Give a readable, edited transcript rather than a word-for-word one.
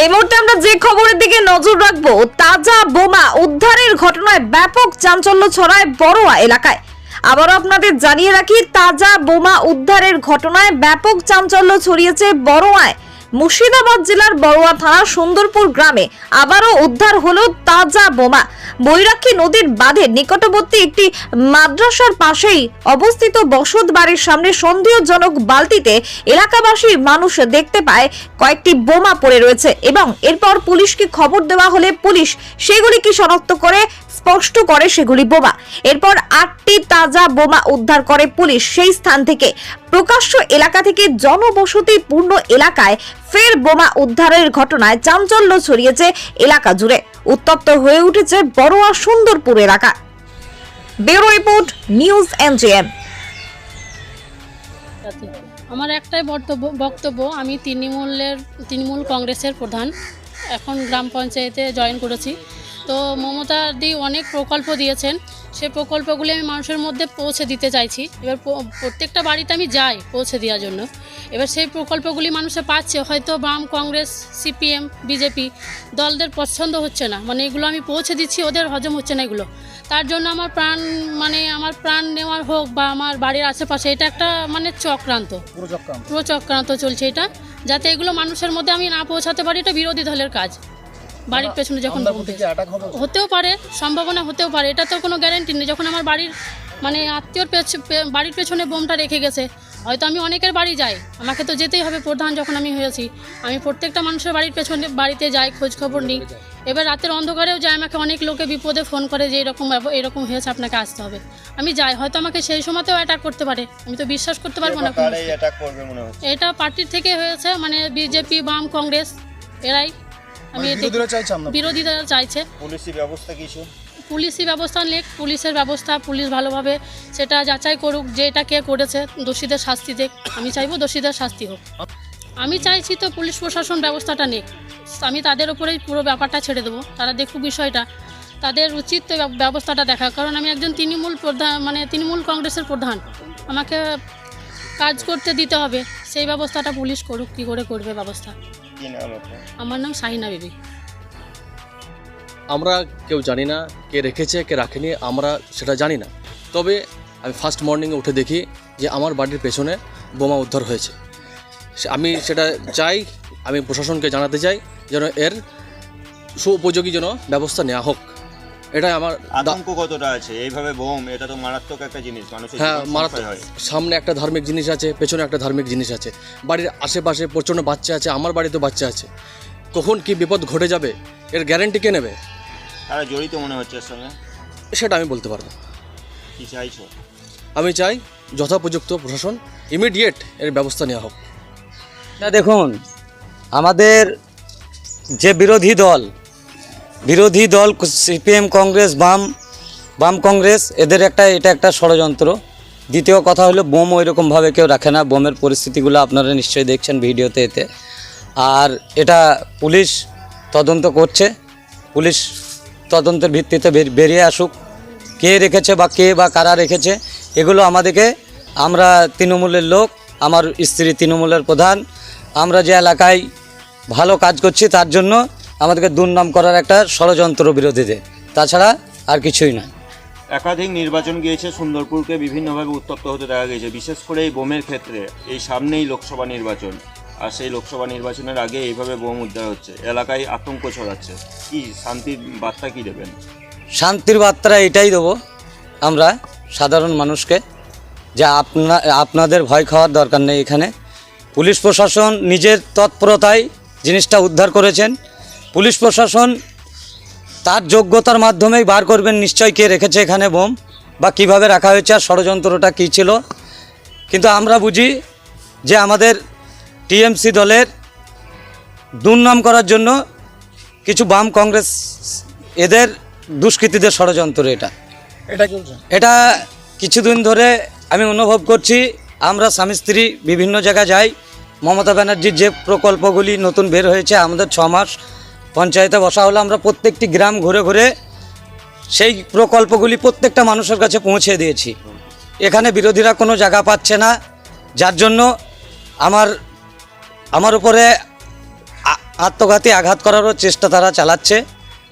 এই মুহূর্তে আমরা যে খবরের দিকে নজর রাখবো, তাজা বোমা উদ্ধারের ঘটনায় ব্যাপক চাঞ্চল্য ছড়ায় বড়ুয়া এলাকায়। আবারও আপনাদের জানিয়ে রাখি, তাজা বোমা উদ্ধারের ঘটনায় ব্যাপক চাঞ্চল্য ছড়িয়েছে বড়ুয়ায়। মুর্শিদাবাদ জেলার বড়ুয়া থানার সুন্দরপুর গ্রামে আবারও উদ্ধার হলো তাজা বোমা। বৈরাক্ষী নদীর বাঁধের নিকটবর্তী একটি মাদ্রাসার পাশেই অবস্থিত বসত বাড়ির সামনে সন্দেহজনক বালতিতে এলাকাবাসী মানুষ দেখতে পায় কয়েকটি বোমা পড়ে রয়েছে এবং এরপর পুলিশকে খবর দেওয়া হলে পুলিশ সেগুলিকে শনাক্ত করে স্পষ্ট করে সেগুলি বোমা। এরপর 8টি তাজা বোমা উদ্ধার করে পুলিশ সেই স্থান থেকে। প্রকাশ্য এলাকা থেকে জনবসতিপূর্ণ এলাকায় ফের বোমা উদ্ধারের ঘটনায় চাঞ্চল্য ছড়িয়েছে এলাকা জুড়ে। উত্তপ্ত হয়ে উঠেছে বড়ুয়া সুন্দরপুর এলাকা। Bureau report, news NGM. আমার একটাই বক্তব্য, আমি তৃণমূল কংগ্রেসের প্রধান, এখন গ্রাম পঞ্চায়েতে জয়েন করেছি। তো মমতা দি অনেক প্রকল্প দিয়েছেন, সেই প্রকল্পগুলি আমি মানুষের মধ্যে পৌঁছে দিতে চাইছি। এবার প্রত্যেকটা বাড়িতে আমি যাই পৌঁছে দেওয়ার জন্য। এবার সেই প্রকল্পগুলি মানুষে পাচ্ছে, হয়তো বাম, কংগ্রেস, সিপিএম, বিজেপি দলদের পছন্দ হচ্ছে না, মানে এগুলো আমি পৌঁছে দিচ্ছি, ওদের হজম হচ্ছে না এগুলো। তার জন্য আমার প্রাণ নেওয়ার হোক বা আমার বাড়ির আশেপাশে, এটা একটা পুরো চক্রান্ত চলছে এটা, যাতে এগুলো মানুষের মধ্যে আমি না পৌঁছাতে পারি। এটা বিরোধী দলের কাজ। বাড়ির পেছনে যখন হতেও পারে, সম্ভাবনা হতেও পারে, এটা তো কোনো গ্যারান্টি নেই। যখন আমার বাড়ির আত্মীয়র বাড়ির পেছনে বোমটা রেখে গেছে, হয়তো আমি অনেকের বাড়ি যাই, আমাকে তো যেতেই হবে। প্রধান যখন আমি হয়েছি, আমি প্রত্যেকটা মানুষের বাড়িতে যাই, খোঁজ খবর নিই। এবার রাতের অন্ধকারেও যাই, আমাকে অনেক লোকে বিপদে ফোন করে যে এরকম হয়েছে, আপনাকে আসতে হবে। আমি যাই, হয়তো আমাকে সেই সময়তেও অ্যাটাক করতে পারে, আমি তো বিশ্বাস করতে পারবো না। এটা পার্টির থেকে হয়েছে, বিজেপি, বাম, কংগ্রেস, এরাই। আমি বিরোধীরা চাইছে পুলিশি ব্যবস্থা নেই, পুলিশের ব্যবস্থা, পুলিশ ভালোভাবে সেটা যাচাই করুক যে এটা কে করেছে, দোষীদের শাস্তি দেখ। আমি চাইবো দোষীদের শাস্তি হোক। আমি চাইছি তো পুলিশ প্রশাসন ব্যবস্থাটা নেই, আমি তাদের উপরেই পুরো ব্যাপারটা ছেড়ে দেবো। তারা দেখুক বিষয়টা, তাদের উচিত ব্যবস্থাটা দেখা। কারণ আমি একজন তৃণমূল কংগ্রেসের প্রধান, আমাকে কাজ করতে দিতে হবে, সেই ব্যবস্থাটা পুলিশ করুক। কী করে করবে ব্যবস্থা? আমার নাম শাহিনা বিবি। আমরা কেউ জানি না কে রেখেছে কে রাখেনি, আমরা সেটা জানি না। তবে আমি ফার্স্ট মর্নিংয়ে উঠে দেখি যে আমার বাড়ির পেছনে বোমা উদ্ধার হয়েছে। আমি সেটা চাই, আমি প্রশাসনকে জানাতে চাই যেন এর সুউপযোগী যেন ব্যবস্থা নেওয়া হোক। এটাই আমার আতঙ্ক। কতটা আছে এইভাবে বোম? এটা তো মারাত্মক একটা জিনিস, মানুষের হ্যাঁ মারাত্মক। সামনে একটা ধার্মিক জিনিস আছে, পেছনে একটা ধার্মিক জিনিস আছে, বাড়ির আশেপাশে প্রচণ্ড বাচ্চা আছে, আমার বাড়িতে বাচ্চা আছে। কখন কি বিপদ ঘটে যাবে এর গ্যারান্টি কে নেবে? তারা জড়িত মনে হচ্ছে এর সঙ্গে, সেটা আমি বলতে পারবো। কি চাইছো? আমি চাই যথোপযুক্ত প্রশাসন ইমিডিয়েট এর ব্যবস্থা নেওয়া হোক। না, দেখুন, আমাদের যে বিরোধী দল সিপিএম, কংগ্রেস, বাম কংগ্রেস, এটা একটা ষড়যন্ত্র। দ্বিতীয় কথা হলো, বোম ওইরকমভাবে কেউ রাখে না। বোমের পরিস্থিতিগুলো আপনারা নিশ্চয়ই দেখছেন ভিডিওতে এতে। আর এটা পুলিশ তদন্ত করছে, পুলিশ তদন্তের ভিত্তিতে বেরিয়ে আসুক কে রেখেছে বা কারা রেখেছে। এগুলো আমরা তৃণমূলের লোক, আমার স্ত্রী তৃণমূলের প্রধান, আমরা যে এলাকায় ভালো কাজ করছি তার জন্য আমাদেরকে দুর্নাম করার একটা ষড়যন্ত্র বিরোধীদের, তাছাড়া আর কিছুই না। একাধিক নির্বাচন গিয়েছে, সুন্দরপুরকে বিভিন্নভাবে উত্তপ্ত হতে দেখা গেছে, বিশেষ করে এই বোমের ক্ষেত্রে। এই সামনেই লোকসভা নির্বাচন, আর সেই লোকসভা নির্বাচনের আগে এইভাবে বোম উদ্ধার হচ্ছে, এলাকায় আতঙ্ক ছড়াচ্ছে। কি শান্তির বার্তা কি দেবেন? শান্তির বার্তা এটাই দেবো আমরা সাধারণ মানুষকে, যে আপনাদের ভয় খাওয়ার দরকার নেই। এখানে পুলিশ প্রশাসন নিজের তৎপরতায় জিনিসটা উদ্ধার করেছেন। পুলিশ প্রশাসন তার যোগ্যতার মাধ্যমেই বার করবেন নিশ্চয় কে রেখেছে এখানে বোম বা কিভাবে রাখা হয়েছে আর ষড়যন্ত্রটা কী ছিল। কিন্তু আমরা বুঝি যে আমাদের টিএমসি দলের দুর্নাম করার জন্য কিছু বাম, কংগ্রেস, এদের দুষ্কৃতীদের ষড়যন্ত্র এটা কিছুদিন ধরে আমি অনুভব করছি। আমরা স্বামী স্ত্রী বিভিন্ন জায়গায় যাই, মমতা ব্যানার্জির যে প্রকল্পগুলি নতুন বের হয়েছে, আমাদের 6 মাস পঞ্চায়েতে বসা হলো, আমরা প্রত্যেকটি গ্রাম ঘুরে ঘুরে সেই প্রকল্পগুলি প্রত্যেকটা মানুষের কাছে পৌঁছে দিয়েছি। এখানে বিরোধীরা কোনো জায়গা পাচ্ছে না, যার জন্য আমার উপরে আত্মঘাতী আঘাত করারও চেষ্টা তারা চালাচ্ছে।